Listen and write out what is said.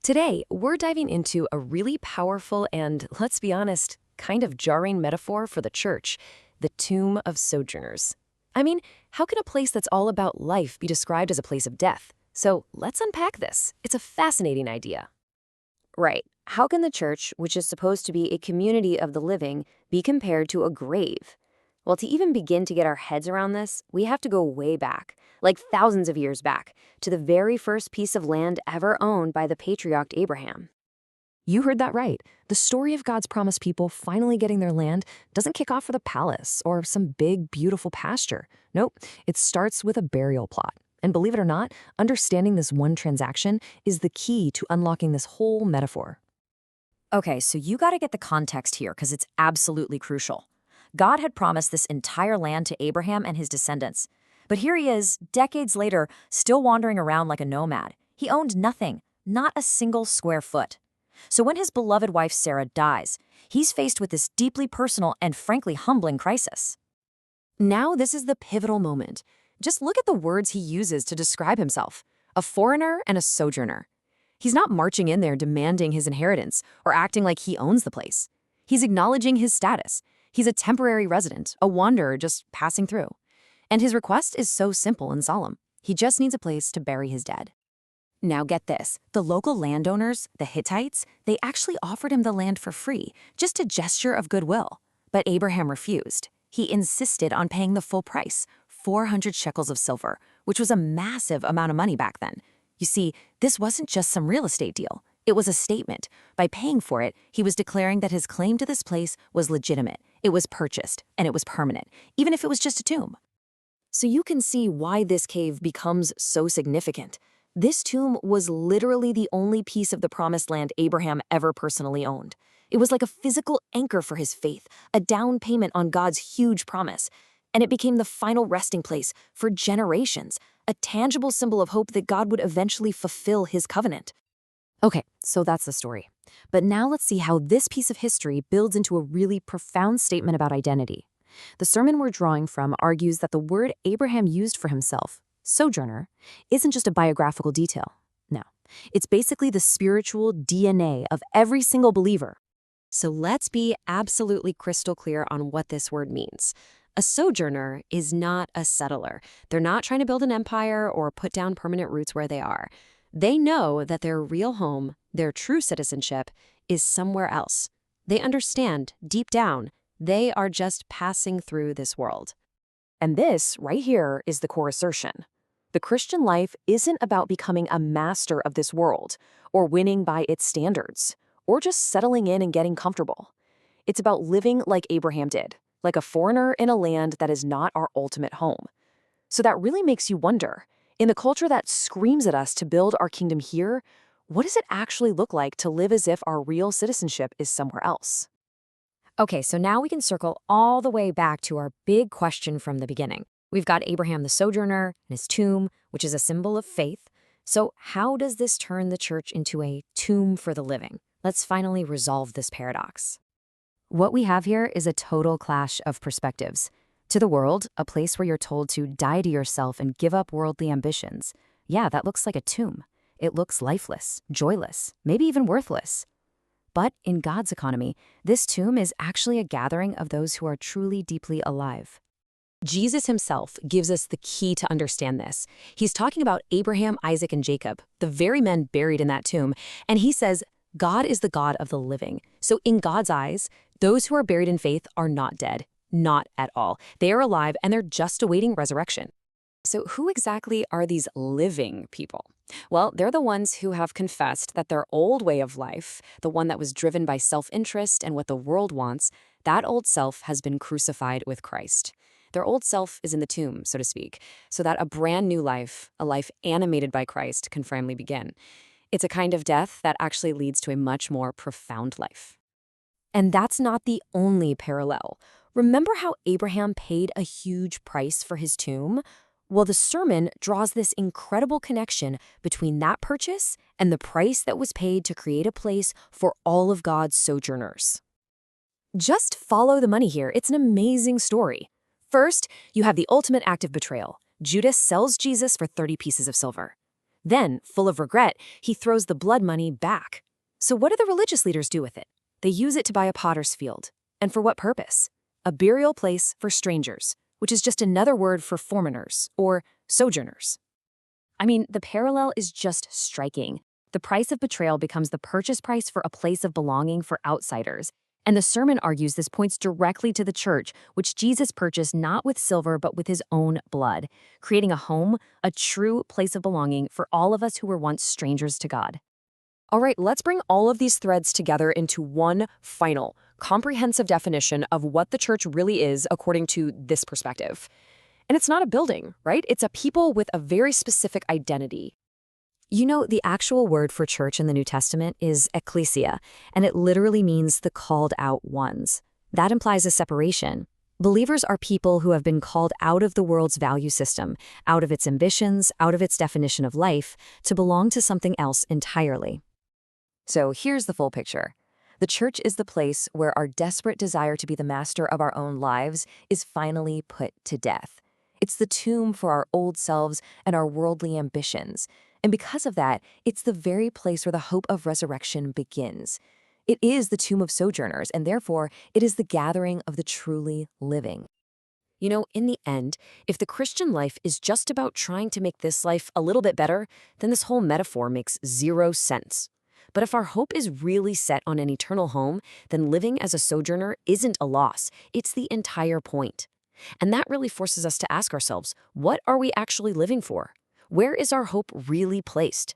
Today, we're diving into a really powerful and, let's be honest, kind of jarring metaphor for the church, the Tomb of Sojourners. I mean, how can a place that's all about life be described as a place of death? So let's unpack this. It's a fascinating idea. Right. How can the church, which is supposed to be a community of the living, be compared to a grave? Well, to even begin to get our heads around this, we have to go way back, like thousands of years back, to the very first piece of land ever owned by the patriarch Abraham. You heard that right. The story of God's promised people finally getting their land doesn't kick off with a palace or some big, beautiful pasture. Nope, it starts with a burial plot. And believe it or not, understanding this one transaction is the key to unlocking this whole metaphor. Okay, so you got to get the context here because it's absolutely crucial. God had promised this entire land to Abraham and his descendants. But here he is, decades later, still wandering around like a nomad. He owned nothing, not a single square foot. So when his beloved wife Sarah dies, he's faced with this deeply personal and frankly humbling crisis. Now this is the pivotal moment. Just look at the words he uses to describe himself. A foreigner and a sojourner. He's not marching in there demanding his inheritance or acting like he owns the place. He's acknowledging his status. He's a temporary resident, a wanderer just passing through. And his request is so simple and solemn. He just needs a place to bury his dead. Now get this, the local landowners, the Hittites, they actually offered him the land for free, just a gesture of goodwill. But Abraham refused. He insisted on paying the full price, 400 shekels of silver, which was a massive amount of money back then. You see, this wasn't just some real estate deal. It was a statement. By paying for it, he was declaring that his claim to this place was legitimate. It was purchased, and it was permanent, even if it was just a tomb. So you can see why this cave becomes so significant. This tomb was literally the only piece of the promised land Abraham ever personally owned. It was like a physical anchor for his faith, a down payment on God's huge promise. And it became the final resting place for generations, a tangible symbol of hope that God would eventually fulfill his covenant. Okay, so that's the story. But now let's see how this piece of history builds into a really profound statement about identity. The sermon we're drawing from argues that the word Abraham used for himself, sojourner, isn't just a biographical detail. No, it's basically the spiritual DNA of every single believer. So let's be absolutely crystal clear on what this word means. A sojourner is not a settler. They're not trying to build an empire or put down permanent roots where they are. They know that their real home, their true citizenship, is somewhere else. They understand, deep down, they are just passing through this world. And this, right here, is the core assertion. The Christian life isn't about becoming a master of this world, or winning by its standards, or just settling in and getting comfortable. It's about living like Abraham did, like a foreigner in a land that is not our ultimate home. So that really makes you wonder, in the culture that screams at us to build our kingdom here, what does it actually look like to live as if our real citizenship is somewhere else? Okay, so now we can circle all the way back to our big question from the beginning. We've got Abraham the sojourner and his tomb, which is a symbol of faith. So how does this turn the church into a tomb for the living? Let's finally resolve this paradox. What we have here is a total clash of perspectives. To the world, a place where you're told to die to yourself and give up worldly ambitions. Yeah, that looks like a tomb. It looks lifeless, joyless, maybe even worthless. But in God's economy, this tomb is actually a gathering of those who are truly deeply alive. Jesus himself gives us the key to understand this. He's talking about Abraham, Isaac, and Jacob, the very men buried in that tomb, and he says, God is the God of the living. So in God's eyes, those who are buried in faith are not dead. Not at all. They are alive and they're just awaiting resurrection. So who exactly are these living people? Well, they're the ones who have confessed that their old way of life, the one that was driven by self-interest and what the world wants, that old self has been crucified with Christ. Their old self is in the tomb, so to speak, so that a brand new life, a life animated by Christ, can finally begin. It's a kind of death that actually leads to a much more profound life. And that's not the only parallel. Remember how Abraham paid a huge price for his tomb? Well, the sermon draws this incredible connection between that purchase and the price that was paid to create a place for all of God's sojourners. Just follow the money here. It's an amazing story. First, you have the ultimate act of betrayal. Judas sells Jesus for 30 pieces of silver. Then, full of regret, he throws the blood money back. So what do the religious leaders do with it? They use it to buy a potter's field. And for what purpose? A burial place for strangers, which is just another word for foreigners, or sojourners. I mean, the parallel is just striking. The price of betrayal becomes the purchase price for a place of belonging for outsiders. And the sermon argues this points directly to the church, which Jesus purchased not with silver but with his own blood, creating a home, a true place of belonging for all of us who were once strangers to God. All right, let's bring all of these threads together into one final, comprehensive definition of what the church really is according to this perspective. And it's not a building, right? It's a people with a very specific identity. You know, the actual word for church in the New Testament is ecclesia, and it literally means the called out ones. That implies a separation. Believers are people who have been called out of the world's value system, out of its ambitions, out of its definition of life, to belong to something else entirely. So here's the full picture. The church is the place where our desperate desire to be the master of our own lives is finally put to death. It's the tomb for our old selves and our worldly ambitions. And because of that, it's the very place where the hope of resurrection begins. It is the Tomb of Sojourners, and therefore, it is the gathering of the truly living. You know, in the end, if the Christian life is just about trying to make this life a little bit better, then this whole metaphor makes zero sense. But if our hope is really set on an eternal home, then living as a sojourner isn't a loss. It's the entire point. And that really forces us to ask ourselves, what are we actually living for? Where is our hope really placed?